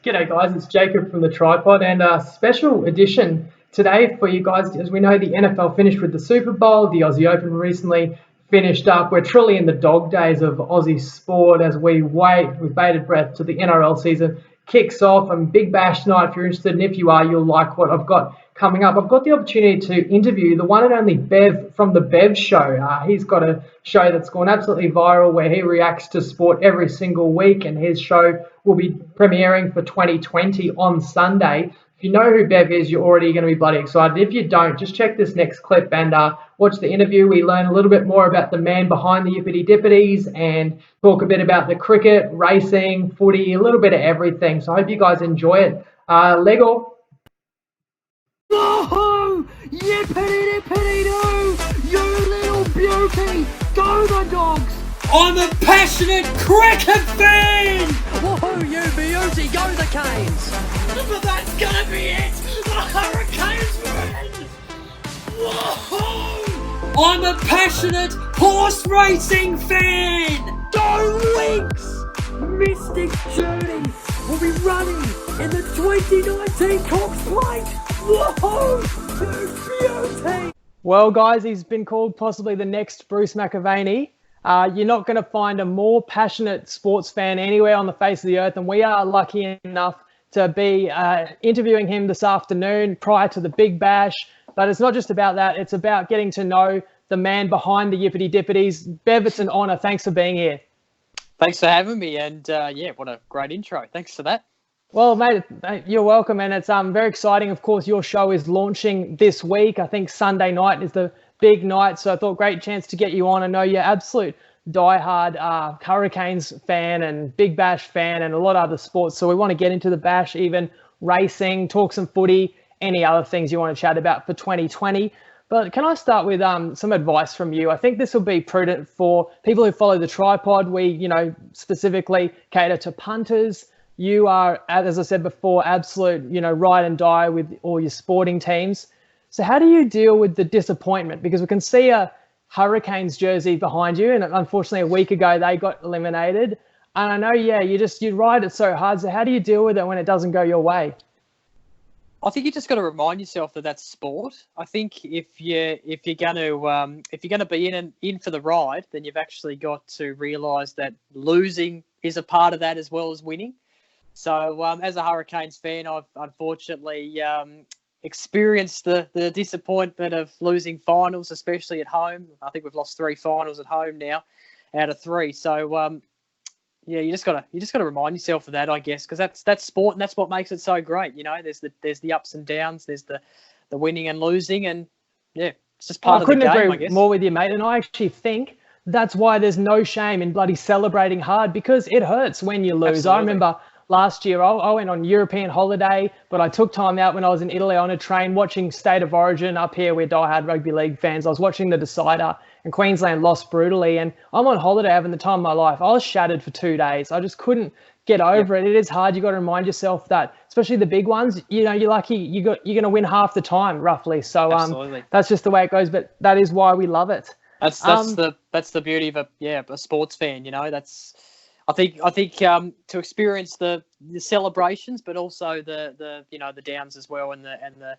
G'day guys, it's Jacob from the Tripod and a special edition today for you guys. As we know, the NFL finished with the Super Bowl, the Aussie Open recently finished up. We're truly in the dog days of Aussie sport as we wait with bated breath till the NRL season kicks off. And Big Bash tonight, if you're interested, and if you are, you'll like what I've got coming up. I've got the opportunity to interview the one and only Bev from the Bev Show. He's got a show that's gone absolutely viral where he reacts to sport every single week, and his show will be premiering for 2020 on Sunday. If you know who Bev is, you're already going to be bloody excited. If you don't, just check this next clip and watch the interview. We learn a little bit more about the man behind the Yippity Dippities and talk a bit about the cricket, racing, footy, a little bit of everything. So I hope you guys enjoy it. Lego. Whoa! Yippity dippity doo! You little beauty! Go the dogs! I'm a passionate cricket fan! Whoa, you beauty! Go the Canes! But that's gonna be it! The Hurricanes win! Whoa! I'm a passionate horse racing fan! Go Winks! Mystic Journey will be running in the 2019 Cox Plate! Whoa! You beauty! Well, guys, he's been called possibly the next Bruce McAvaney. You're not going to find a more passionate sports fan anywhere on the face of the earth, and we are lucky enough to be interviewing him this afternoon prior to the Big Bash. But it's not just about that. It's about getting to know the man behind the Yippity Dippities. Bev, it's an honour. Thanks for being here. Thanks for having me, and what a great intro. Thanks for that. Well, mate, you're welcome, and it's very exciting. Of course, your show is launching this week. I think Sunday night is the big night, so I thought great chance to get you on. I know you're absolute diehard Hurricanes fan and Big Bash fan and a lot of other sports, so we want to get into the Bash, even racing, talk some footy, any other things you want to chat about for 2020. But can I start with some advice from you? I think this will be prudent for people who follow the Tripod. We, specifically cater to punters. You are, as I said before, absolute, ride and die with all your sporting teams. So how do you deal with the disappointment? Because we can see a Hurricanes jersey behind you, and unfortunately a week ago they got eliminated. And I know, you ride it so hard. So how do you deal with it when it doesn't go your way? I think you just got to remind yourself that that's sport. I think if you're going to be in for the ride, then you've actually got to realise that losing is a part of that as well as winning. So as a Hurricanes fan, I've unfortunately experienced the disappointment of losing finals, especially at home. I think we've lost 3 finals at home now out of 3. So you just gotta remind yourself of that, I guess, because that's sport and that's what makes it so great. There's the ups and downs, there's the winning and losing, and it's just part of the game. I couldn't agree more with you, mate. And I actually think that's why there's no shame in bloody celebrating hard, because it hurts when you lose. Absolutely. I remember last year, I went on European holiday, but I took time out when I was in Italy on a train watching State of Origin. Up here, we're diehard rugby league fans. I was watching the decider, and Queensland lost brutally. And I'm on holiday having the time of my life. I was shattered for 2 days. I just couldn't get over it. It is hard. You got to remind yourself that, especially the big ones. You're lucky. You're going to win half the time, roughly. So that's just the way it goes. But that is why we love it. That's the beauty of a sports fan. I think to experience the celebrations, but also the downs as well, and the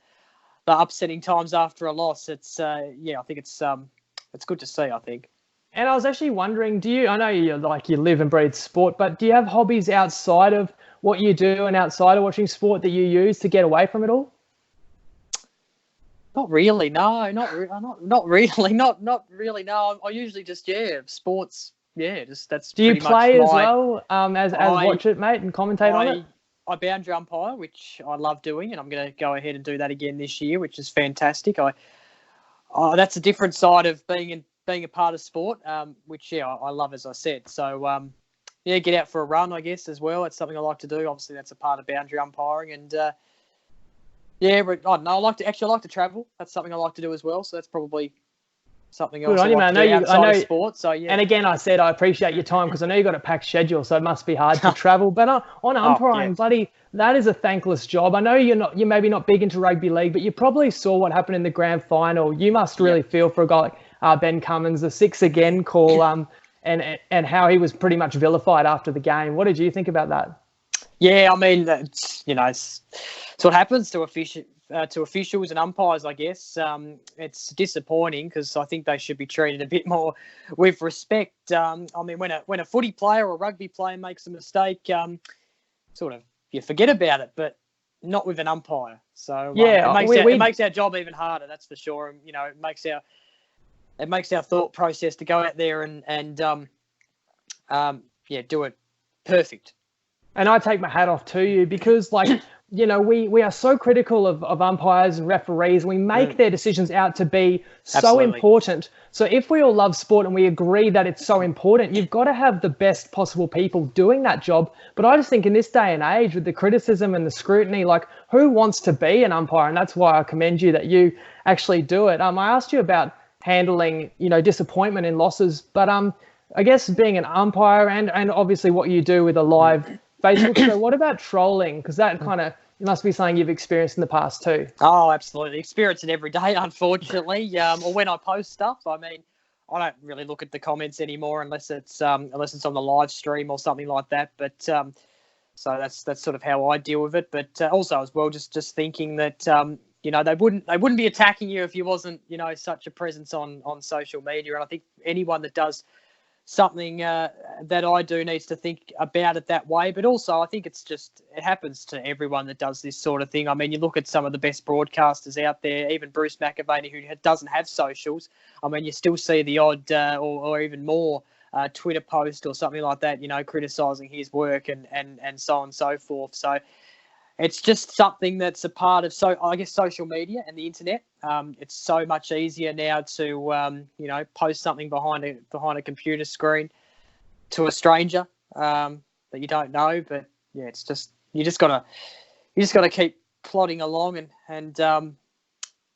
upsetting times after a loss. I think it's good to see, I think. And I was actually wondering, I know you live and breathe sport, but do you have hobbies outside of what you do and outside of watching sport that you use to get away from it all? Not really, no. Not really. Not really, no. I usually just sports. That's. Do you play as well as watch it, mate, and commentate on it? I boundary umpire, which I love doing, and I'm going to go ahead and do that again this year, which is fantastic. That's a different side of being a part of sport, which I love, as I said. So get out for a run, I guess, as well. It's something I like to do. Obviously, that's a part of boundary umpiring, and but I don't know. I like to travel. That's something I like to do as well. So that's probably something else. Good on you, man. I know sport. So yeah. And again, I said I appreciate your time, because I know you've got a packed schedule, so it must be hard to travel. But on umpiring, bloody, that is a thankless job. I know you're maybe not big into rugby league, but you probably saw what happened in the grand final. You must really feel for a guy like Ben Cummins, the 6 again call, and how he was pretty much vilified after the game. What did you think about that? Yeah, I mean, it's what happens to officials and umpires, I guess. It's disappointing because I think they should be treated a bit more with respect. I mean, when a footy player or a rugby player makes a mistake, sort of you forget about it, but not with an umpire. So it makes our job even harder. That's for sure. And, it makes our thought process to go out there and do it perfect. And I take my hat off to you because, we are so critical of umpires and referees. We make their decisions out to be so important. So if we all love sport and we agree that it's so important, you've got to have the best possible people doing that job. But I just think in this day and age, with the criticism and the scrutiny, who wants to be an umpire? And that's why I commend you that you actually do it. I asked you about handling, disappointment in losses, but I guess being an umpire and obviously what you do with a live Facebook show, what about trolling? Because that it must be something you've experienced in the past too. Oh, absolutely. Experience it every day, unfortunately. Or when I post stuff, I mean, I don't really look at the comments anymore unless it's on the live stream or something like that. But so that's sort of how I deal with it. But also as well, just thinking that they wouldn't be attacking you if you wasn't such a presence on social media. And I think anyone that does something that I do needs to think about it that way. But also I think it happens to everyone that does this sort of thing. I mean, you look at some of the best broadcasters out there, even Bruce McAvaney, who doesn't have socials. I mean, you still see the odd or even more Twitter post or something like that, criticising his work and so on and so forth. So it's just something that's a part of, social media and the internet. It's so much easier now to, post something behind a computer screen to a stranger that you don't know. But yeah, it's just you just gotta keep plodding along and don't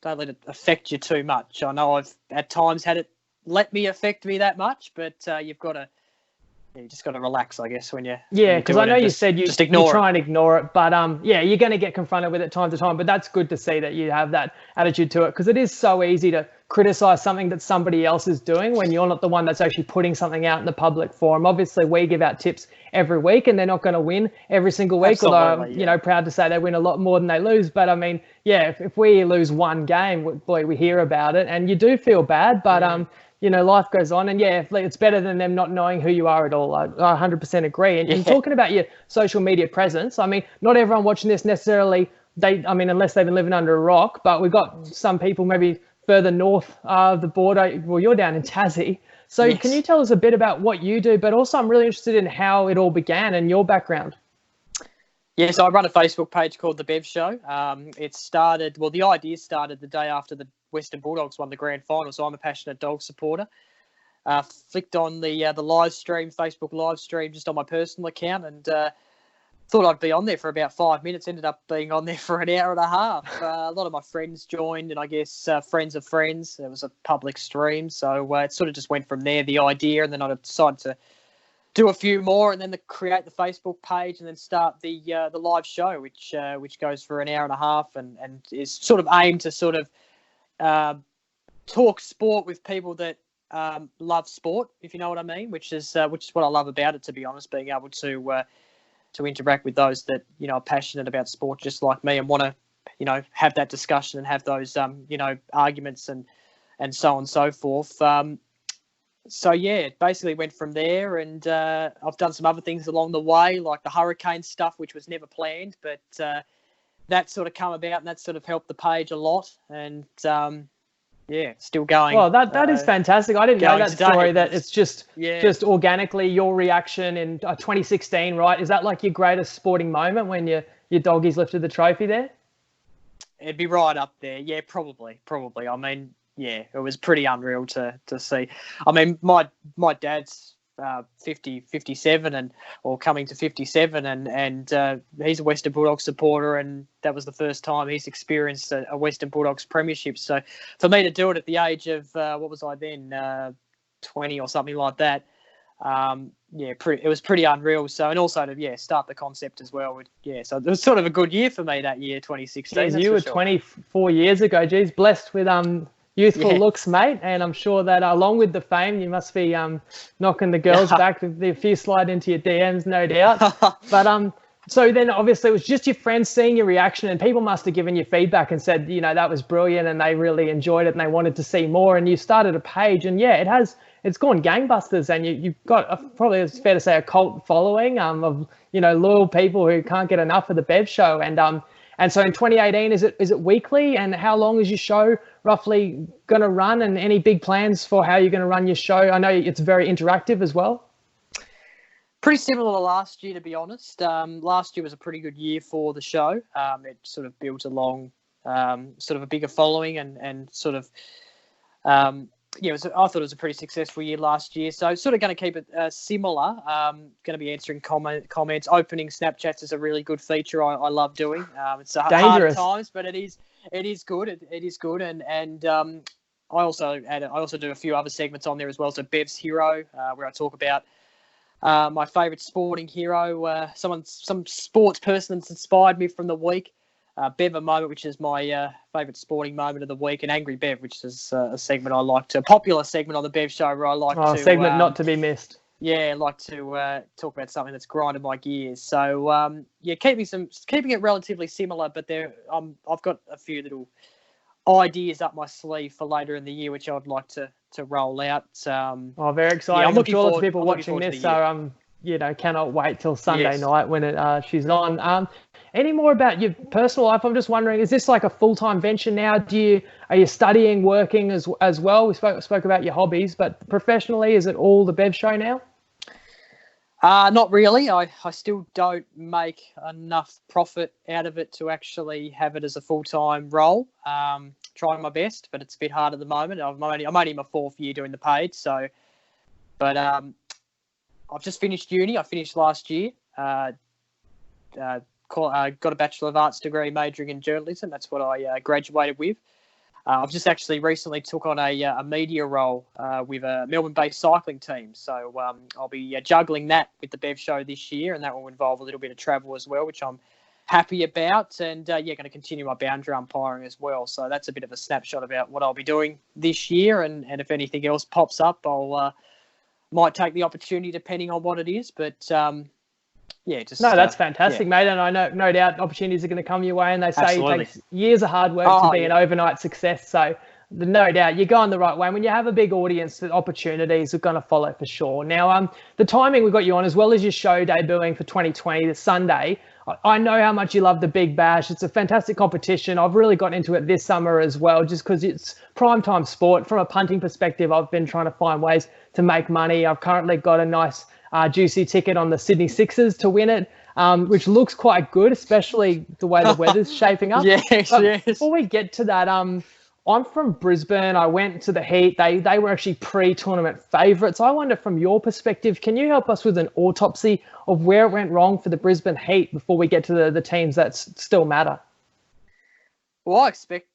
let it affect you too much. I know I've at times had it let me affect me that much, but you just got to relax, I guess, when you. Yeah, because I know you said you try and ignore it, but you're going to get confronted with it time to time. But that's good to see that you have that attitude to it, because it is so easy to criticize something that somebody else is doing when you're not the one that's actually putting something out in the public forum. Obviously, we give out tips every week, and they're not going to win every single week. Absolutely, although proud to say they win a lot more than they lose. But I mean, if we lose one game, boy, we hear about it, and you do feel bad, but life goes on, and it's better than them not knowing who you are at all. I 100% agree. And talking about your social media presence, I mean, not everyone watching this necessarily, unless they've been living under a rock, but we've got some people maybe further north of the border. Well, you're down in Tassie. So Can you tell us a bit about what you do? But also I'm really interested in how it all began and your background. Yeah, so I run a Facebook page called the Bev Show. The idea started the day after the Western Bulldogs won the grand final, so I'm a passionate dog supporter. Flicked on the live stream, Facebook live stream, just on my personal account, and thought I'd be on there for about 5 minutes. Ended up being on there for an hour and a half. A lot of my friends joined, and I guess friends of friends. It was a public stream, so it sort of just went from there, the idea, and then I decided to do a few more, and then create the Facebook page, and then start the live show, which goes for an hour and a half, and is sort of aimed to sort of talk sport with people that love sport, if you know what I mean, which is what I love about it, to be honest, being able to interact with those that are passionate about sport just like me and want to have that discussion and have those arguments and so on and so forth. It basically went from there, and I've done some other things along the way, like the hurricane stuff, which was never planned, but that sort of come about, and that sort of helped the page a lot, and still going. Well, that is fantastic. I didn't know that story, that it's just organically your reaction in 2016, right? Is that like your greatest sporting moment when your doggies lifted the trophy there? It'd be right up there. Yeah, probably. I mean, it was pretty unreal to see. I mean, my dad's 57 or coming to 57, and he's a Western Bulldogs supporter, and that was the first time he's experienced a Western Bulldogs premiership. So for me to do it at the age of what was I then, 20 or something like that, it was pretty unreal. So, and also to start the concept as well. So it was sort of a good year for me that year, 2016. Geez, you were 24 years ago. Geez, blessed with youthful looks, mate, and I'm sure that along with the fame, you must be knocking the girls back. A few slide into your DMs, no doubt. But So then obviously it was just your friends seeing your reaction, and people must have given you feedback and said, that was brilliant and they really enjoyed it and they wanted to see more, and you started a page, and it's gone gangbusters, and you've got probably, it's fair to say, a cult following of loyal people who can't get enough of the Bev Show. And so in 2018, is it weekly, and how long is your show roughly going to run, and any big plans for how you're going to run your show? I know it's very interactive as well. Pretty similar to last year, to be honest. Last year was a pretty good year for the show. It sort of built along sort of a bigger following, and sort of, I thought it was a pretty successful year last year. So sort of going to keep it similar. Going to be answering comments. Opening Snapchats is a really good feature I love doing. It's hard at times, but it is good. It is good. And I also do a few other segments on there as well. So Bev's Hero, where I talk about my favourite sporting hero, some sports person that's inspired me from the week. Bev a Moment, which is my favourite sporting moment of the week, and Angry Bev, which is a segment a popular segment on the Bev Show where I like to... segment not to be missed. Yeah, I like to talk about something that's grinded my gears. So, keeping it relatively similar, but I've got a few little ideas up my sleeve for later in the year, which I'd like to roll out. Very exciting. I'm looking forward to people watching this. So, cannot wait till Sunday night when she's on. Any more about your personal life? I'm just wondering, is this like a full-time venture now? Are you studying, working as well? We spoke about your hobbies, but professionally, is it all the Bev Show now? Not really. I still don't make enough profit out of it to actually have it as a full-time role. Trying my best, but it's a bit hard at the moment. I'm only in my 4th year doing the paid. So, but I've just finished uni. I finished last year. Got a Bachelor of Arts degree majoring in journalism. That's what I graduated with. I've just actually recently took on a media role with a Melbourne-based cycling team. So I'll be juggling that with the Bev Show this year, and that will involve a little bit of travel as well, which I'm happy about. And going to continue my boundary umpiring as well. So that's a bit of a snapshot about what I'll be doing this year. And if anything else pops up, I'll might take the opportunity depending on what it is. But that's fantastic, mate. And I know, no doubt, opportunities are going to come your way. And they say Absolutely. It takes years of hard work to be an overnight success. So no doubt you're going the right way. When you have a big audience, the opportunities are going to follow for sure. Now, the timing we got you on, as well as your show debuting for 2020 this Sunday, I know how much you love the Big Bash. It's a fantastic competition. I've really got into it this summer as well, just because it's primetime sport. From a punting perspective, I've been trying to find ways to make money. I've currently got a nice juicy ticket on the Sydney Sixers to win it, which looks quite good, especially the way the weather's shaping up. Yes. Before we get to that, I'm from Brisbane. I went to the Heat. They were actually pre-tournament favourites. I wonder, from your perspective, can you help us with an autopsy of where it went wrong for the Brisbane Heat before we get to the teams that still matter? Well, I think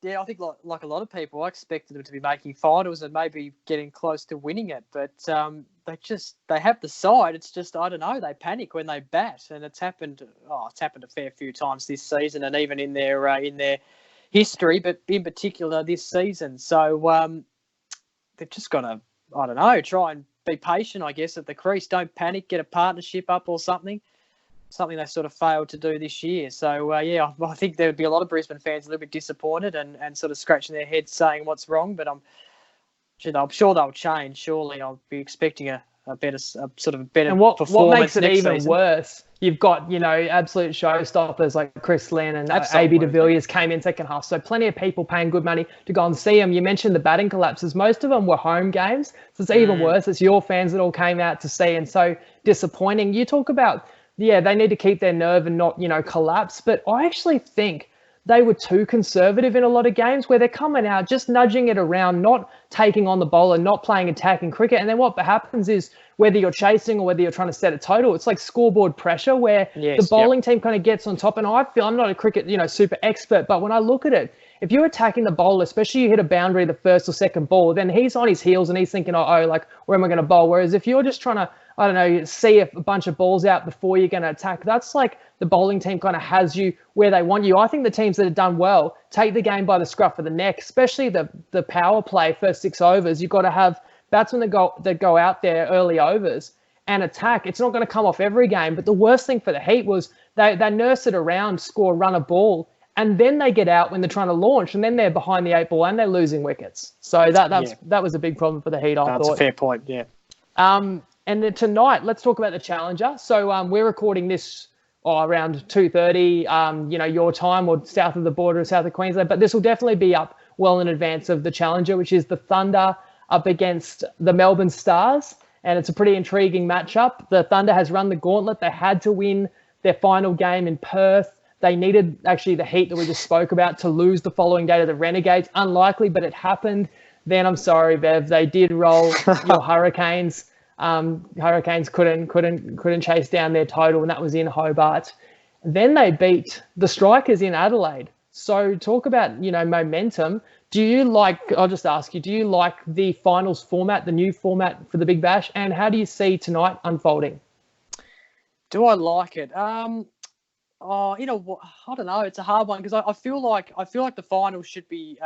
like a lot of people, I expected them to be making finals and maybe getting close to winning it. But they have the side. It's just, I don't know, they panic when they bat, and it's happened a fair few times this season, and even in their history, but in particular this season. So they've just got to, I don't know, try and be patient, I guess, at the crease. Don't panic, get a partnership up or something they sort of failed to do this year. So, I think there would be a lot of Brisbane fans a little bit disappointed and sort of scratching their heads saying what's wrong, but I'm sure they'll change. Surely I'll be expecting a better performance. And what makes it even worse, you've got, absolute showstoppers like Chris Lynn and AB de Villiers came in second half. So plenty of people paying good money to go and see them. You mentioned the batting collapses. Most of them were home games. So it's even worse. It's your fans that all came out to see, and so disappointing. You talk about, they need to keep their nerve and not, collapse. But I actually think they were too conservative in a lot of games where they're coming out, just nudging it around, not taking on the bowler, not playing attacking cricket. And then what happens is, whether you're chasing or whether you're trying to set a total, it's like scoreboard pressure where the bowling team kind of gets on top. And I feel, I'm not a cricket, super expert, but when I look at it, if you're attacking the bowler, especially you hit a boundary the first or second ball, then he's on his heels and he's thinking, where am I going to bowl? Whereas if you're just trying to, see a bunch of balls out before you're going to attack, that's like the bowling team kind of has you where they want you. I think the teams that have done well take the game by the scruff of the neck, especially the power play first 6 overs. You've got to have batsmen that go out there early overs and attack, it's not going to come off every game. But the worst thing for the Heat was they nurse it around, score, run a ball, and then they get out when they're trying to launch, and then they're behind the 8 ball and they're losing wickets. So that was a big problem for the Heat, I thought. That's a fair point, yeah. And then tonight, let's talk about the Challenger. So we're recording this around 2:30, your time, or south of the border of south of Queensland. But this will definitely be up well in advance of the Challenger, which is the Thunder up against the Melbourne Stars. And it's a pretty intriguing matchup. The Thunder has run the gauntlet. They had to win their final game in Perth. They needed, actually, the Heat that we just spoke about to lose the following day to the Renegades. Unlikely, but it happened. Then, I'm sorry, Bev, they did roll your Hurricanes. Hurricanes couldn't chase down their total, and that was in Hobart. Then they beat the Strikers in Adelaide. So talk about, momentum. I'll just ask you, do you like the finals format, the new format for the Big Bash, and how do you see tonight unfolding? Do I like it? I don't know. It's a hard one because I feel like the finals should be.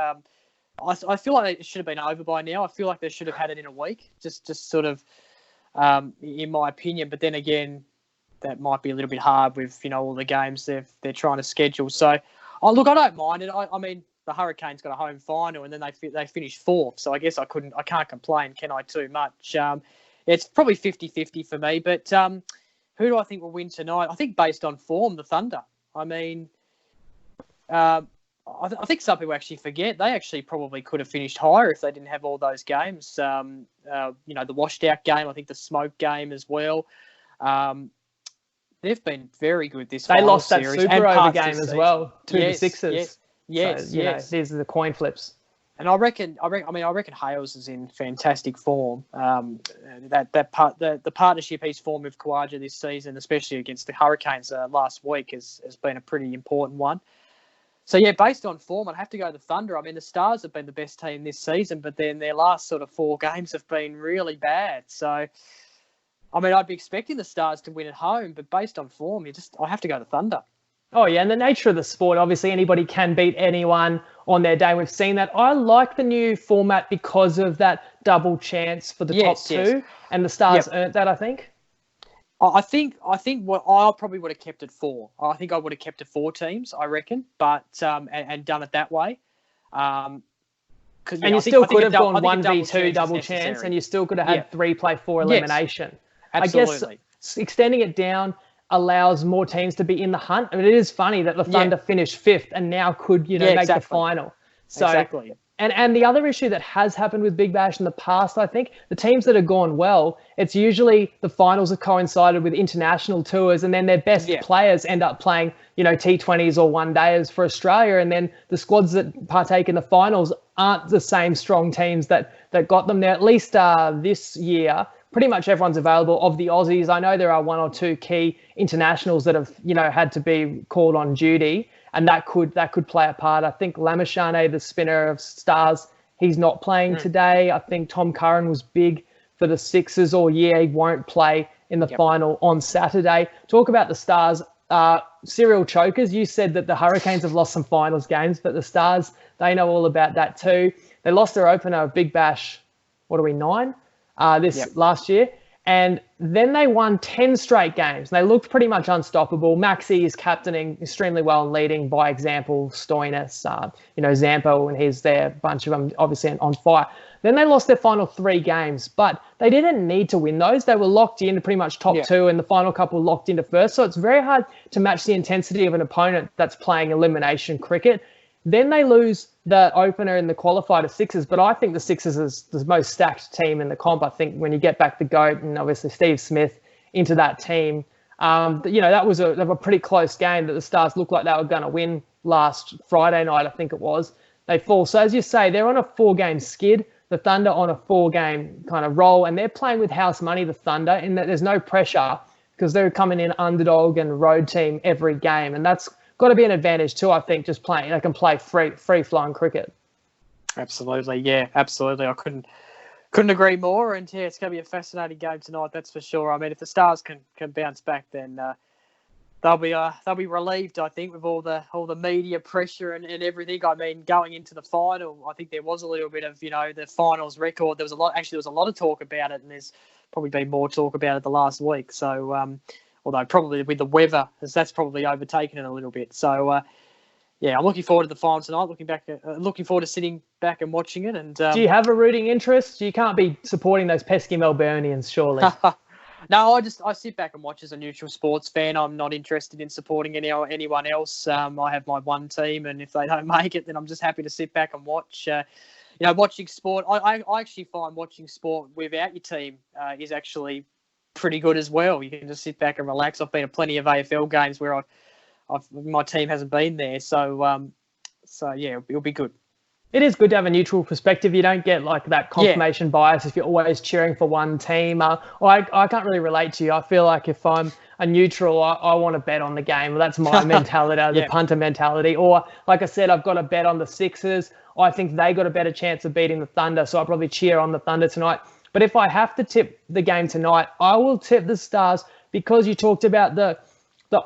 I feel like it should have been over by now. I feel like they should have had it in a week, just sort of, in my opinion. But then again, that might be a little bit hard with all the games they're trying to schedule. So, I don't mind it. I mean, the Hurricanes got a home final and then they finished fourth. So I guess I can't complain, can I? Too much. It's probably 50-50 for me, but. Who do I think will win tonight? I think based on form, the Thunder. I mean, I think some people actually forget they actually probably could have finished higher if they didn't have all those games. The washed out game, I think the smoke game as well. They've been very good this They lost that series Super Over game as well to the Sixers. Yes, so, these are the coin flips. And I reckon Hales is in fantastic form. The partnership he's formed with Khawaja this season, especially against the Hurricanes last week, has been a pretty important one. So yeah, based on form, I'd have to go the Thunder. I mean, the Stars have been the best team this season, but then their last sort of 4 games have been really bad. So, I mean, I'd be expecting the Stars to win at home, but based on form, I have to go the Thunder. Oh, yeah, and the nature of the sport, obviously anybody can beat anyone on their day. We've seen that. I like the new format because of that double chance for the top 2, and the Stars earned that, I think. I think what I probably would have kept it 4. I think I would have kept it 4 teams, I reckon, but and done it that way. And you still could have gone 1v2 double chance, and you still could have had 3 play 4 elimination. Absolutely. I guess extending it down allows more teams to be in the hunt. I mean, it is funny that the Thunder finished 5th and now could, make the final. So, exactly. And the other issue that has happened with Big Bash in the past, I think, the teams that have gone well, it's usually the finals have coincided with international tours, and then their best players end up playing, T20s or one-dayers for Australia, and then the squads that partake in the finals aren't the same strong teams that got them there. At least this year, pretty much everyone's available. Of the Aussies, I know there are 1 or 2 key internationals that have, had to be called on duty, and that could play a part. I think Lamashane, the spinner of Stars, he's not playing today. I think Tom Curran was big for the Sixers all year. He won't play in the final on Saturday. Talk about the Stars. Serial chokers. You said that the Hurricanes have lost some finals games, but the Stars, they know all about that too. They lost their opener of Big Bash, 9? Last year. And then they won 10 straight games. And they looked pretty much unstoppable. Maxi is captaining extremely well and leading by example. Stoinis, Zampo, and he's there. A bunch of them obviously on fire. Then they lost their final 3 games, but they didn't need to win those. They were locked into pretty much top 2, and the final couple locked into first. So it's very hard to match the intensity of an opponent that's playing elimination cricket. Then they lose the opener in the qualifier to Sixers, but I think the Sixers is the most stacked team in the comp. I think when you get back the GOAT and obviously Steve Smith into that team, that was a pretty close game that the Stars looked like they were going to win last Friday night, I think it was. They fall. So as you say, they're on a 4-game skid. The Thunder on a 4-game kind of roll, and they're playing with house money, the Thunder, in that there's no pressure because they're coming in underdog and road team every game, and that's got to be an advantage too, I think, just playing. They can play free-flowing cricket. Absolutely, yeah, absolutely. I couldn't agree more, and it's going to be a fascinating game tonight, that's for sure. I mean, if the Stars can bounce back, then they'll be relieved, I think, with all the media pressure and everything. I mean, going into the final, I think there was a little bit of the finals record. There was a lot of talk about it, and there's probably been more talk about it the last week. So, although probably with the weather, that's probably overtaken it a little bit. So, yeah, I'm looking forward to the final tonight. Looking forward to sitting back and watching it. And do you have a rooting interest? You can't be supporting those pesky Melburnians, surely. No, I sit back and watch as a neutral sports fan. I'm not interested in supporting anyone else. I have my one team, and if they don't make it, then I'm just happy to sit back and watch. Watching sport, I actually find watching sport without your team is actually pretty good as well. You can just sit back and relax. I've been to plenty of AFL games where my team hasn't been there, so yeah, it'll be good. It is good to have a neutral perspective. You don't get like that confirmation bias if you're always cheering for one team. I can't really relate to you. I feel like if I'm a neutral, I want to bet on the game. That's my mentality, the punter mentality. Or like I said, I've got to bet on the Sixers. I think they got a better chance of beating the Thunder, so I'll probably cheer on the Thunder tonight. But if I have to tip the game tonight, I will tip the Stars because you talked about the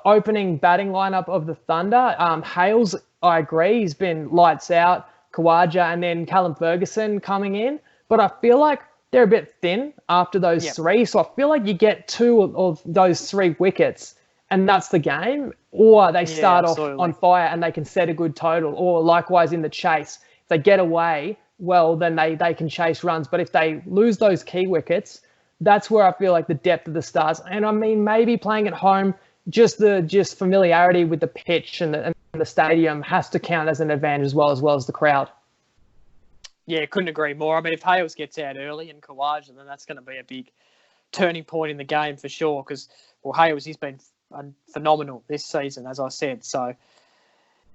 opening batting lineup of the Thunder. Hales, I agree, he's been lights out. Kawaja and then Callum Ferguson coming in. But I feel like they're a bit thin after those three. So I feel like you get two of those 3 wickets and that's the game. Or they start off on fire and they can set a good total. Or likewise in the chase. If they get away, well, then they can chase runs. But if they lose those key wickets, that's where I feel like the depth of the Stars. And I mean, maybe playing at home, just familiarity with the pitch and the stadium has to count as an advantage as well as the crowd. Yeah, couldn't agree more. I mean, if Hales gets out early and Kawaja, then that's going to be a big turning point in the game for sure. Because Hales, he's been phenomenal this season, as I said. So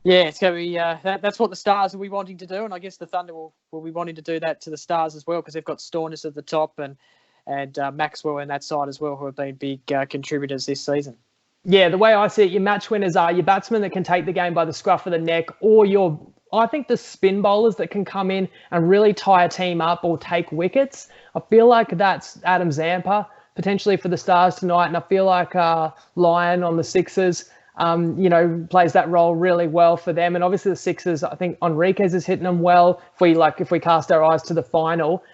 yeah, it's going to be that's what the Stars will be wanting to do, and I guess the Thunder will be wanting to do that to the Stars as well because they've got Storness at the top and Maxwell in that side as well, who have been big contributors this season. Yeah, the way I see it, your match winners are your batsmen that can take the game by the scruff of the neck, or I think the spin bowlers that can come in and really tie a team up or take wickets. I feel like that's Adam Zampa potentially for the Stars tonight, and I feel like Lyon on the Sixers, plays that role really well for them. And obviously the Sixers, I think Enriquez is hitting them well. If we cast our eyes to the final,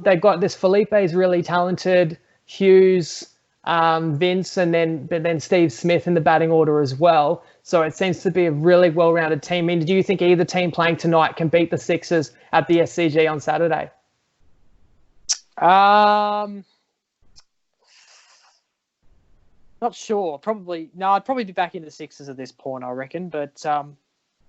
they've got this Felipe's really talented, Hughes, Vince, and then Steve Smith in the batting order as well. So it seems to be a really well-rounded team. I mean, do you think either team playing tonight can beat the Sixers at the SCG on Saturday? Not sure. Probably no. I'd probably be back in the Sixers at this point, I reckon. But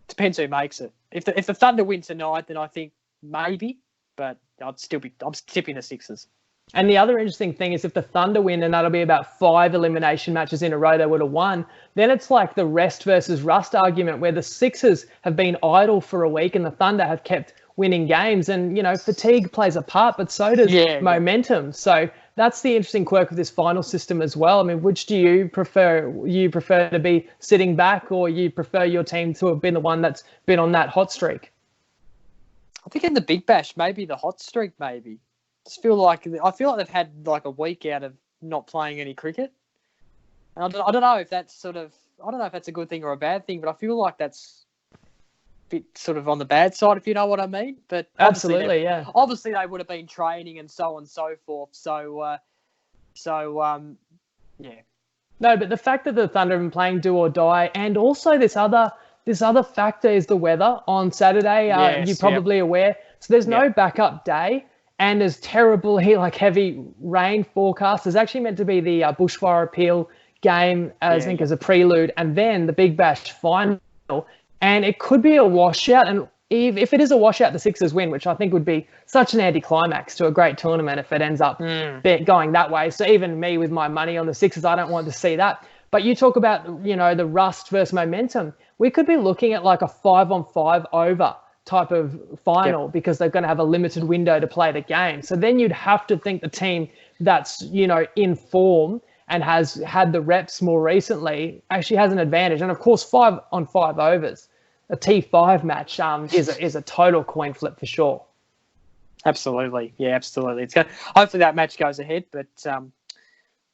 depends who makes it. If the Thunder win tonight, then I think maybe. But I'm tipping the Sixers. And the other interesting thing is if the Thunder win, and that'll be about 5 elimination matches in a row they would have won, then it's like the rest versus rust argument where the Sixers have been idle for a week and the Thunder have kept winning games. And, fatigue plays a part, but so does momentum. So that's the interesting quirk of this final system as well. I mean, which do you prefer? You prefer to be sitting back, or you prefer your team to have been the one that's been on that hot streak? I think in the Big Bash, maybe the hot streak, maybe. I feel like they've had like a week out of not playing any cricket. And I don't know if that's a good thing or a bad thing, but I feel like that's a bit sort of on the bad side, if you know what I mean. But absolutely, yeah. Obviously, they would have been training and so on and so forth. So yeah. No, but the fact that the Thunder have been playing do or die, and also this other factor is the weather on Saturday. You're probably aware. So there's no backup day. And there's terribly heavy rain forecast. There's actually meant to be the bushfire appeal game, I think, as a prelude, and then the Big Bash final. And it could be a washout. And if it is a washout, the Sixers win, which I think would be such an anticlimax to a great tournament if it ends up going that way. So even me with my money on the Sixers, I don't want to see that. But you talk about, the rust versus momentum. We could be looking at like a 5-on-5 over type of final because they're going to have a limited window to play the game. So then you'd have to think the team that's, in form and has had the reps more recently actually has an advantage. And of course, 5-on-5 overs, a T5 match is a total coin flip for sure. Absolutely. Yeah, absolutely. Hopefully that match goes ahead, but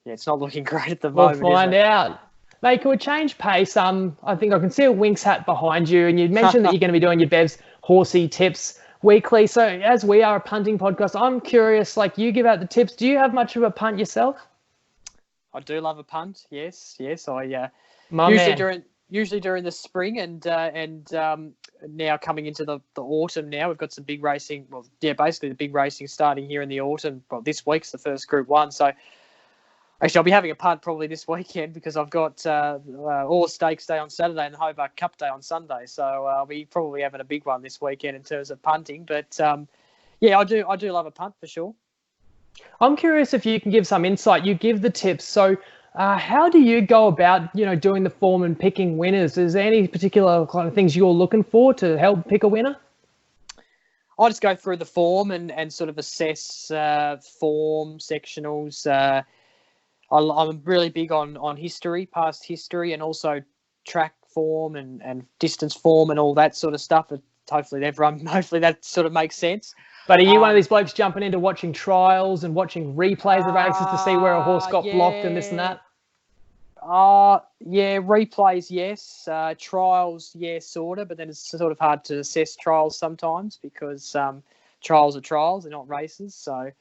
it's not looking great at the moment. We'll find out. Mate, can we change pace? I think I can see a Winks hat behind you, and you mentioned that you're going to be doing your BEV'S Horsey tips weekly. So as we are a punting podcast, I'm curious, like you give out the tips. Do you have much of a punt yourself? I do love a punt. Yes. I My usually man. during the spring and now coming into the autumn. Now we've got some big racing. Well, yeah, basically the big racing starting here in the autumn. Well, this week's the first Group 1. So actually, I'll be having a punt probably this weekend because I've got All Stakes Day on Saturday and the Hobart Cup Day on Sunday. So I'll be probably having a big one this weekend in terms of punting. But yeah, I do love a punt for sure. I'm curious if you can give some insight. You give the tips. So how do you go about, doing the form and picking winners? Is there any particular kind of things you're looking for to help pick a winner? I just go through the form and sort of assess form, sectionals. I'm really big on history, past history, and also track form and distance form and all that sort of stuff. Hopefully that sort of makes sense. But are you one of these blokes jumping into watching trials and watching replays of races to see where a horse got blocked and this and that? Yeah, replays, yes. Trials, yeah, sort of. But then it's sort of hard to assess trials sometimes because trials are trials, they're not races. So,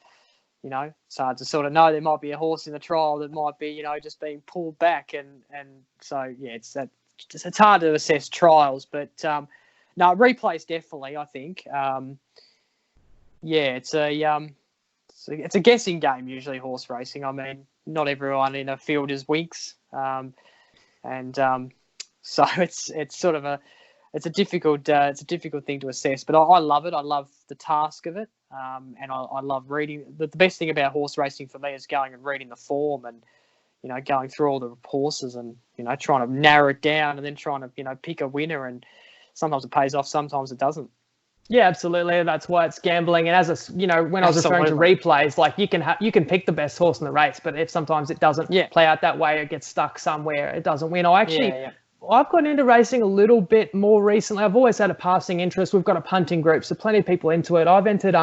it's hard to sort of know. There might be a horse in the trial that might be, just being pulled back. And so, yeah, it's hard to assess trials. But, no, replays definitely, I think. Yeah, it's a guessing game usually, horse racing. I mean, not everyone in a field is winks, so it's sort of a difficult thing to assess. But I love it. I love the task of it, and I love reading. The best thing about horse racing for me is going and reading the form and going through all the horses and trying to narrow it down and then trying to pick a winner. And sometimes it pays off, sometimes it doesn't. Yeah, absolutely. That's why it's gambling. And as when I was referring to replays, like you can pick the best horse in the race, but if sometimes it doesn't play out that way, it gets stuck somewhere, it doesn't win. I've gotten into racing a little bit more recently. I've always had a passing interest. We've got a punting group, so plenty of people into it. I've entered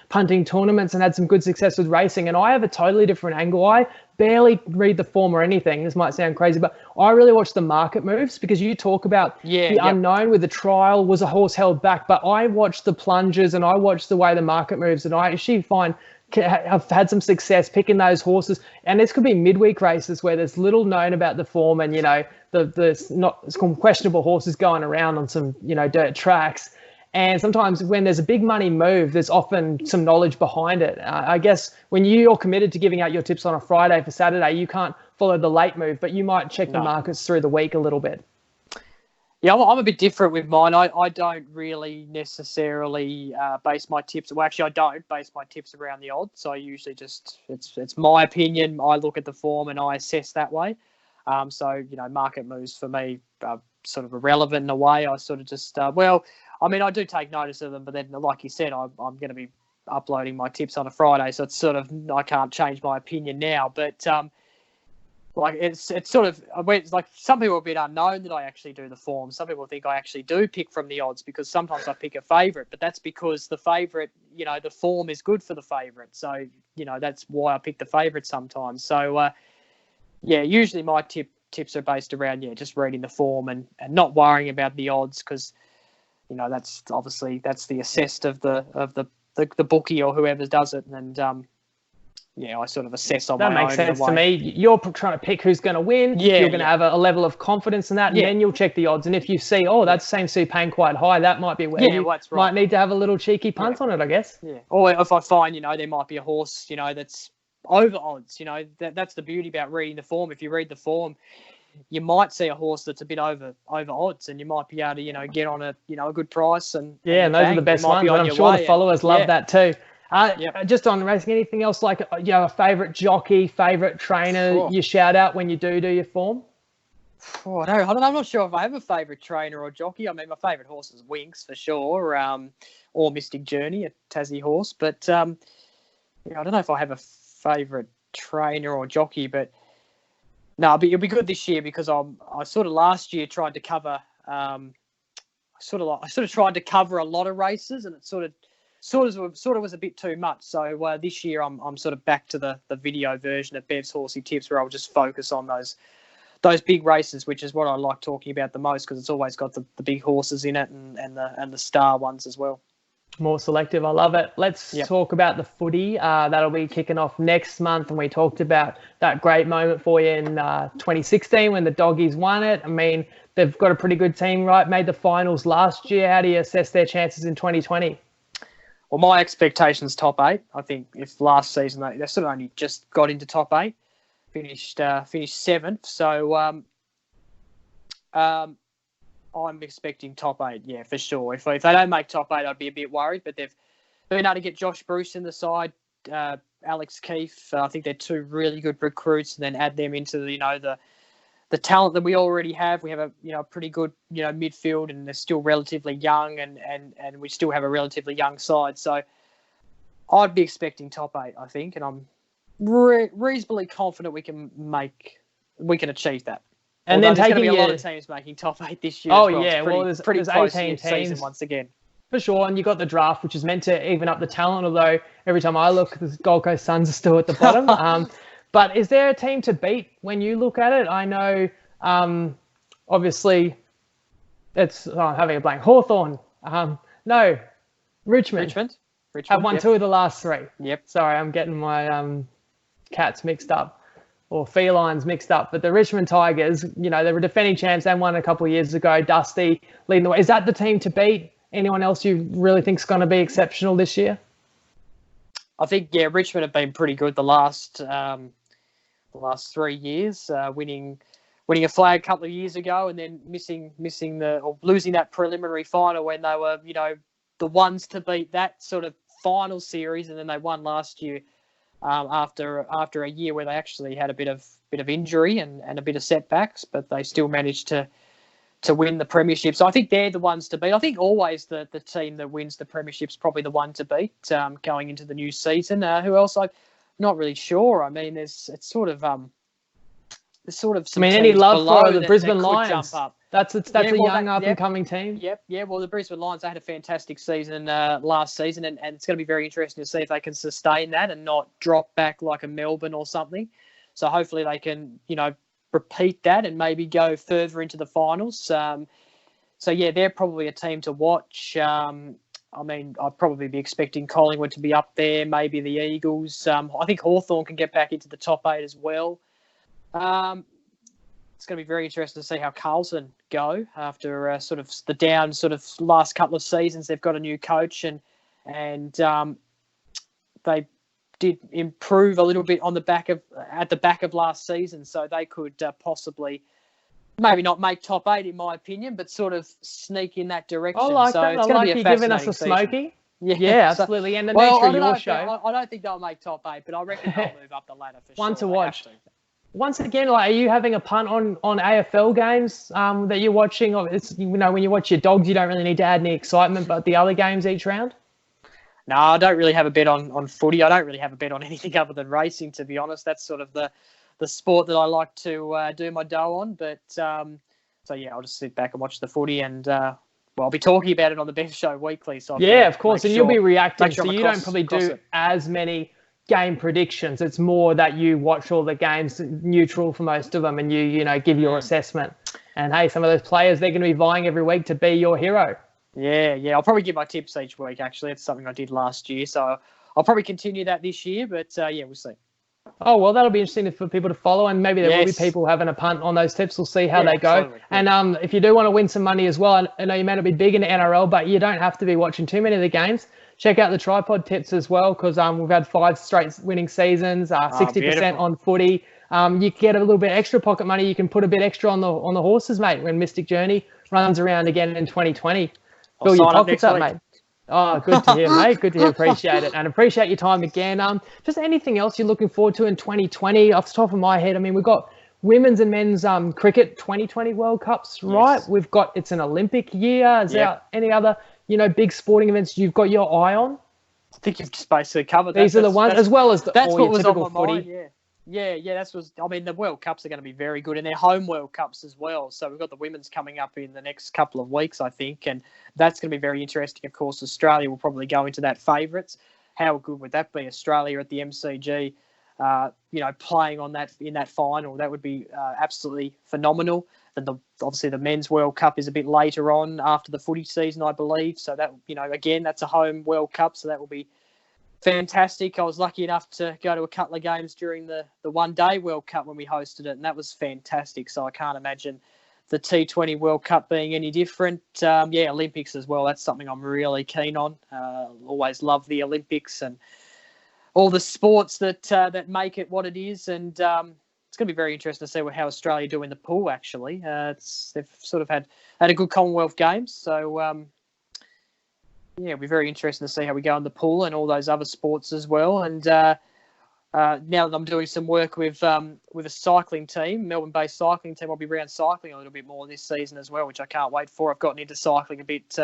punting tournaments and had some good success with racing, and I have a totally different angle. I barely read the form or anything. This might sound crazy, but I really watch the market moves because you talk about the unknown with the trial. Was a horse held back? But I watch the plunges and I watch the way the market moves, and I actually find I've had some success picking those horses. And this could be midweek races where there's little known about the form and, it's questionable horses going around on some, dirt tracks. And sometimes when there's a big money move, there's often some knowledge behind it. I guess when you're committed to giving out your tips on a Friday for Saturday, you can't follow the late move, but you might check the markets through the week a little bit. Yeah, I'm a bit different with mine. I don't really necessarily base my tips. Well, actually, I don't base my tips around the odds. So I usually just, it's my opinion. I look at the form and I assess that way. So, market moves for me are sort of irrelevant in a way. I sort of just, I do take notice of them, but then, like you said, I'm going to be uploading my tips on a Friday. So it's sort of, I can't change my opinion now. But, it's sort of, like some people are a bit unknown that I actually do the form. Some people think I actually do pick from the odds because sometimes I pick a favourite, but that's because the favourite, the form is good for the favourite. So, that's why I pick the favourite sometimes. So, usually my tips are based around, just reading the form and not worrying about the odds because, that's the assessed of the bookie or whoever does it. And, I sort of assess on my own. That makes sense to me. You're trying to pick who's going to win. You're going to have a level of confidence in that, and then you'll check the odds. And if you see, that seems to be paying quite high, that might be where you might need to have a little cheeky punt on it, I guess. Yeah. Or if I find, there might be a horse, that's over odds. That's the beauty about reading the form. If you read the form, you might see a horse that's a bit over odds, and you might be able to, get on a good price. And those are the best ones. And I'm sure the followers love that too. Just on racing, anything else like a favourite jockey, favourite trainer you shout out when you do your form? Oh, I'm not sure if I have a favourite trainer or jockey. I mean, my favourite horse is Winks for sure, or Mystic Journey, a Tassie horse. But I don't know if I have a favourite trainer or jockey. But no, it'll be good this year because I sort of last year tried to cover. I sort of tried to cover a lot of races, and it sort of was a bit too much. So this year I'm sort of back to the video version of Bev's Horsey Tips, where I'll just focus on those big races, which is what I like talking about the most because it's always got the big horses in it and the star ones as well. More selective. I love it. Let's Yep. talk about the footy. That'll be kicking off next month. And we talked about that great moment for you in 2016 when the Doggies won it. I mean, they've got a pretty good team, right? Made the finals last year. How do you assess their chances in 2020? Well, my expectations top 8. I think if last season they sort of only just got into top 8, finished 7th. So I'm expecting top 8, yeah, for sure. If they don't make top 8, I'd be a bit worried. But they've been able to get Josh Bruce in the side, Alex Keefe. I think they're 2 really good recruits, and then add them into the talent that we already have. We have a pretty good midfield, and they're still relatively young, and we still have a relatively young side. So I'd be expecting top 8, I think, and I'm reasonably confident we can achieve that. And although then there's going to be taking a lot of teams making top 8 this year. Oh, as well. yeah. It's pretty there's close 18 to your teams. season once again. For sure, and you got the draft, which is meant to even up the talent, although every time I look, the Gold Coast Suns are still at the bottom. But is there a team to beat when you look at it? I know, obviously, I'm having a blank. Hawthorn. No, Richmond. Have won yep. 2 of the last 3. Yep. Sorry, I'm getting my cats mixed up. Or felines mixed up, but the Richmond Tigers, they were defending champs and won a couple of years ago. Dusty leading the way. Is that the team to beat? Anyone else you really think is going to be exceptional this year? I think Richmond have been pretty good the last 3 years, winning a flag a couple of years ago, and then losing that preliminary final when they were the ones to beat that sort of final series, and then they won last year. After a year where they actually had a bit of injury and a bit of setbacks, but they still managed to win the premiership. So I think they're the ones to beat. I think always the team that wins the premiership is probably the one to beat going into the new season. Who else? I'm not really sure. I mean, there's some any love for the that Brisbane could Lions? jump up. That's a young up-and-coming team. Yep, yeah. Well, the Brisbane Lions, they had a fantastic season last season, and it's going to be very interesting to see if they can sustain that and not drop back like a Melbourne or something. So hopefully they can, repeat that and maybe go further into the finals. So, yeah, they're probably a team to watch. I mean, I'd probably be expecting Collingwood to be up there, maybe the Eagles. I think Hawthorn can get back into the top 8 as well. It's going to be very interesting to see how Carlton go after sort of the down sort of last couple of seasons. They've got a new coach and they did improve a little bit at the back of last season, so they could possibly maybe not make top 8 in my opinion, but sort of sneak in that direction. I like so that. It's I going like to be you a giving us a fascinating smoky. season. Yeah, absolutely. And the Well, nature I of don't your know show. I don't think they'll make top 8, but I reckon they'll move up the ladder for sure. One to They watch. have to. Once again, are you having a punt on AFL games that you're watching? It's, when you watch your Dogs, you don't really need to add any excitement, but the other games each round? No, I don't really have a bet on footy. I don't really have a bet on anything other than racing, to be honest. That's sort of the sport that I like to do my dough on. But so yeah, I'll just sit back and watch the footy, and I'll be talking about it on the Bev Show weekly. So of course, and you'll be reacting. So you don't probably do it. as many game predictions. It's more that you watch all the games neutral for most of them, and you give your assessment. And hey, some of those players, they're going to be vying every week to be your hero. Yeah. I'll probably give my tips each week. Actually, it's something I did last year, so I'll probably continue that this year. But we'll see. Oh, well, that'll be interesting for people to follow, and maybe there will be people having a punt on those tips. We'll see how they go. Absolutely. And if you do want to win some money as well, I know you may not be big into NRL, but you don't have to be watching too many of the games. Check out the tripod tips as well, because we've had 5 straight winning seasons, 60% on footy. You get a little bit extra pocket money. You can put a bit extra on the horses, mate, when Mystic Journey runs around again in 2020. Fill your pockets up, mate. Oh, good to hear, mate. Good to hear. Appreciate it. And appreciate your time again. Just anything else you're looking forward to in 2020? Off the top of my head, I mean, we've got women's and men's cricket 2020 World Cups, right? Yes. It's an Olympic year. Is there any other, big sporting events you've got your eye on? I think you've just basically covered that. These are the ones, as well as that's all what your was on typical my footy. mind. Yeah. I mean, the World Cups are going to be very good, and they're home World Cups as well. So we've got the women's coming up in the next couple of weeks, I think, and that's going to be very interesting. Of course, Australia will probably go into that favourites. How good would that be? Australia at the MCG playing on that in that final. That would be absolutely phenomenal. And obviously the Men's World Cup is a bit later on after the footy season, I believe. So that, again, that's a home World Cup, so that will be fantastic. I was lucky enough to go to a couple of games during the one-day World Cup when we hosted it, and that was fantastic. So I can't imagine the T20 World Cup being any different. Olympics as well. That's something I'm really keen on. Always love the Olympics and all the sports that make it what it is. And it's going to be very interesting to see how Australia do in the pool, actually. They've sort of had a good Commonwealth Games. So, it'll be very interesting to see how we go in the pool and all those other sports as well. And now that I'm doing some work with a cycling team, Melbourne-based cycling team, I'll be around cycling a little bit more this season as well, which I can't wait for. I've gotten into cycling a bit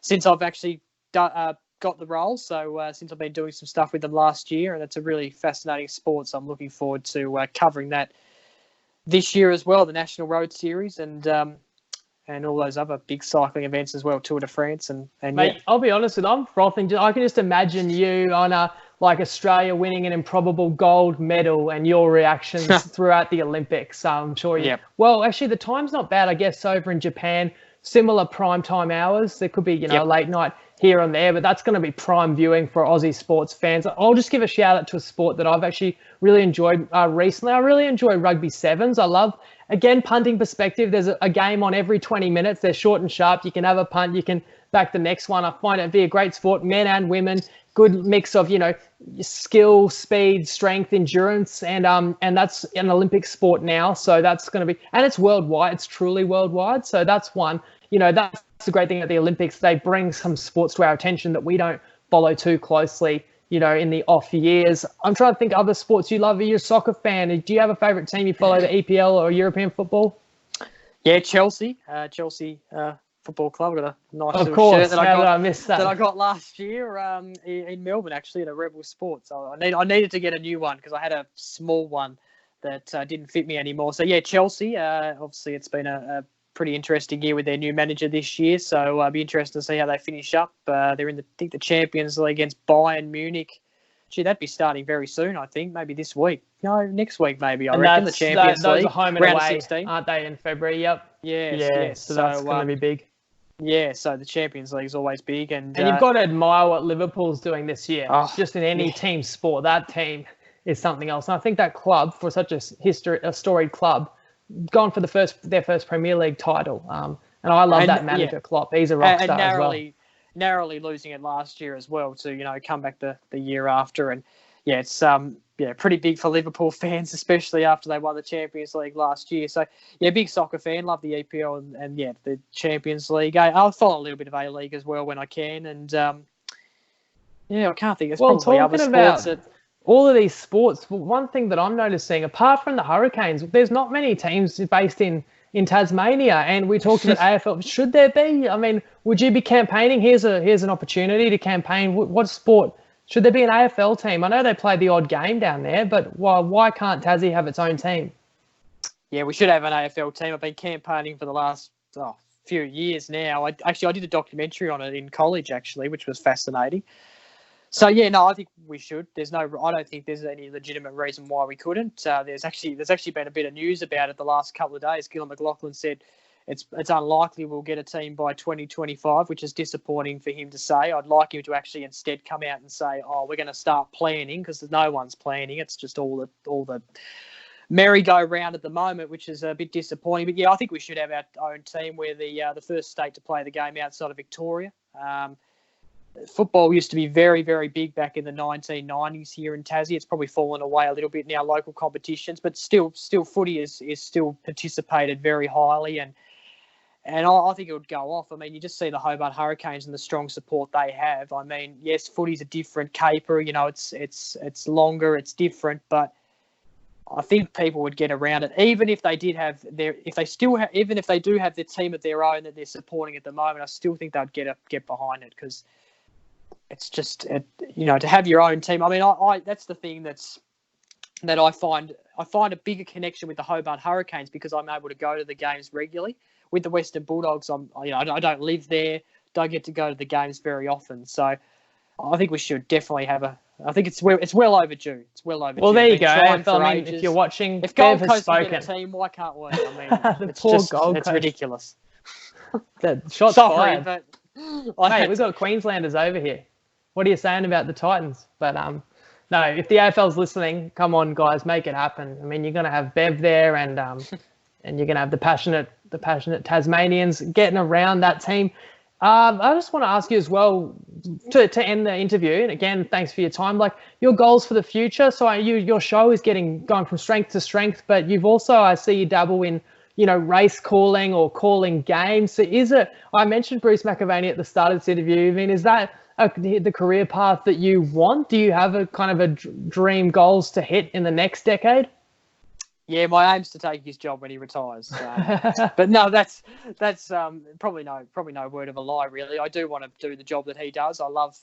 since I've actually got the role. So since I've been doing some stuff with them last year, and it's a really fascinating sport. So I'm looking forward to covering that this year as well, the National Road Series and all those other big cycling events as well, Tour de France and Mate, I'll be honest with you, I'm frothing. I can just imagine you on Australia winning an improbable gold medal and your reactions throughout the Olympics. I'm sure you. Yep. Well, actually, the time's not bad, I guess, over in Japan. Similar prime time hours. There could be, late night here and there, but that's going to be prime viewing for Aussie sports fans. I'll just give a shout out to a sport that I've actually really enjoyed recently. I really enjoy rugby sevens. I love, again, punting perspective. There's a game on every 20 minutes. They're short and sharp. You can have a punt. You can back the next one. I find it to be a great sport, men and women. Good mix of, skill, speed, strength, endurance, and that's an Olympic sport now. So that's going to be, and it's worldwide. It's truly worldwide. So that's one. That's the great thing at the Olympics. They bring some sports to our attention that we don't follow too closely, in the off years. I'm trying to think of other sports you love. Are you a soccer fan? Do you have a favourite team you follow, the EPL or European football? Yeah, Chelsea. Chelsea Football Club. I've got a nice little shirt that I got last year in Melbourne, actually, at a Rebel Sports. So I needed to get a new one because I had a small one that didn't fit me anymore. So, yeah, Chelsea. Obviously, it's been a pretty interesting year with their new manager this year, so it'll be interesting to see how they finish up. They're in the Champions League against Bayern Munich. Gee, that'd be starting very soon, I think. Maybe this week. No, next week maybe. I reckon the Champions League. Those are home and round away, 16, aren't they? In February. Yep. Yes. So that's going to be big. Yeah. So the Champions League is always big, and you've got to admire what Liverpool's doing this year. Just in any team sport, that team is something else. And I think that club, for such a storied club, gone for their first Premier League title. And I love that manager, Klopp. He's a rock star as well. Narrowly losing it last year as well to, come back the year after. And, it's pretty big for Liverpool fans, especially after they won the Champions League last year. So, big soccer fan, love the EPL and the Champions League. I'll follow a little bit of A-League as well when I can. And, I can't think. There's probably other sports all of these sports, one thing that I'm noticing, apart from the Hurricanes, there's not many teams based in Tasmania, and we talked about AFL. Should there be? I mean, would you be campaigning? Here's an opportunity to campaign. What sport? Should there be an AFL team? I know they play the odd game down there, but why can't Tassie have its own team? Yeah, we should have an AFL team. I've been campaigning for the last few years now. I did a documentary on it in college, actually, which was fascinating. So I think we should. I don't think there's any legitimate reason why we couldn't. There's actually been a bit of news about it the last couple of days. Gillon McLachlan said it's unlikely we'll get a team by 2025, which is disappointing for him to say. I'd like him to actually instead come out and say, we're going to start planning, because no one's planning. It's just all the merry-go-round at the moment, which is a bit disappointing. But I think we should have our own team. We're the first state to play the game outside of Victoria. Football used to be very, very big back in the 1990s here in Tassie. It's probably fallen away a little bit in our local competitions, but still footy is still participated very highly, and I think it would go off. I mean, you just see the Hobart Hurricanes and the strong support they have. I mean, yes, footy's a different caper. It's longer, it's different, but I think people would get around it, even if they did have even if they do have their team of their own that they're supporting at the moment. I still think they'd get behind it, because it's just, to have your own team. I mean, I that's the thing that I find a bigger connection with the Hobart Hurricanes, because I'm able to go to the games regularly. With the Western Bulldogs, I don't live there, don't get to go to the games very often. So I think we should definitely have a. I think it's well overdue. It's well overdue. Well, there you Been go. trying AFL, for I mean, ages. if you're watching, If Bev Gold has Coast can spoken. get a team, why can't we? I mean, The poor Gold it's Coast. ridiculous. The shots Sorry, fired. but Mate, we've got Queenslanders over here. What are you saying about the Titans? But no, if the AFL's listening, come on, guys, make it happen. I mean, you're going to have Bev there, and and you're going to have the passionate Tasmanians getting around that team. I just want to ask you as well to end the interview, and again, thanks for your time. Like your goals for the future. So your show is going from strength to strength, but you've also, I see you dabble in, race calling or calling games. So I mentioned Bruce McAvaney at the start of this interview. I mean, is that the career path that you want? Do you have a kind of a dream goals to hit in the next decade? Yeah, my aim's to take his job when he retires. But no, that's probably no word of a lie, really. I do want to do the job that he does. I love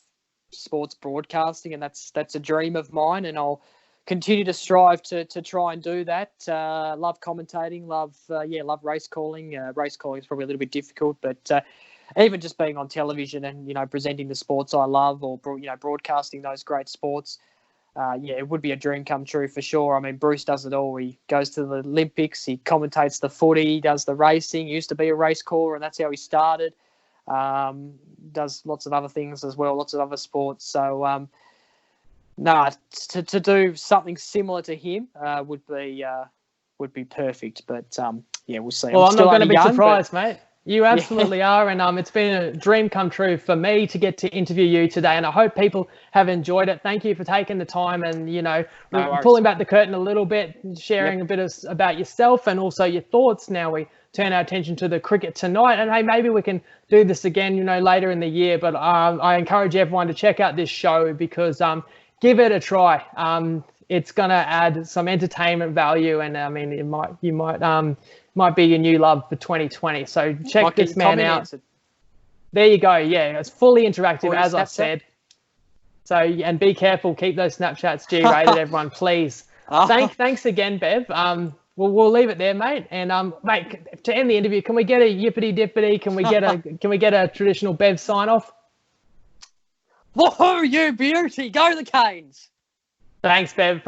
sports broadcasting, and that's a dream of mine, and I'll continue to strive to try and do that. Love commentating, love race calling. Race calling is probably a little bit difficult, but even just being on television and presenting the sports I love, or broadcasting those great sports. It would be a dream come true for sure. I mean, Bruce does it all. He goes to the Olympics, he commentates the footy, he does the racing. He used to be a race caller, and that's how he started. Does lots of other things as well, lots of other sports. So, to do something similar to him would be perfect. But we'll see. Well, I'm not going to be young, surprised, mate. You absolutely are, and it's been a dream come true for me to get to interview you today, and I hope people have enjoyed it. Thank you for taking the time and, pulling back the curtain a little bit, sharing a bit about yourself and also your thoughts. Now we turn our attention to the cricket tonight, and hey, maybe we can do this again, later in the year, but I encourage everyone to check out this show because give it a try. It's going to add some entertainment value, and I mean, you might be your new love for 2020. So check this man out. There you go. Yeah, it's fully interactive, as I said. So, and be careful. Keep those Snapchats G-rated, everyone, please. Thanks again, Bev. We'll leave it there, mate. And mate, to end the interview, can we get a yippity dippity? Can we get a traditional Bev sign off? Woohoo, you beauty! Go the Canes! Thanks, Bev.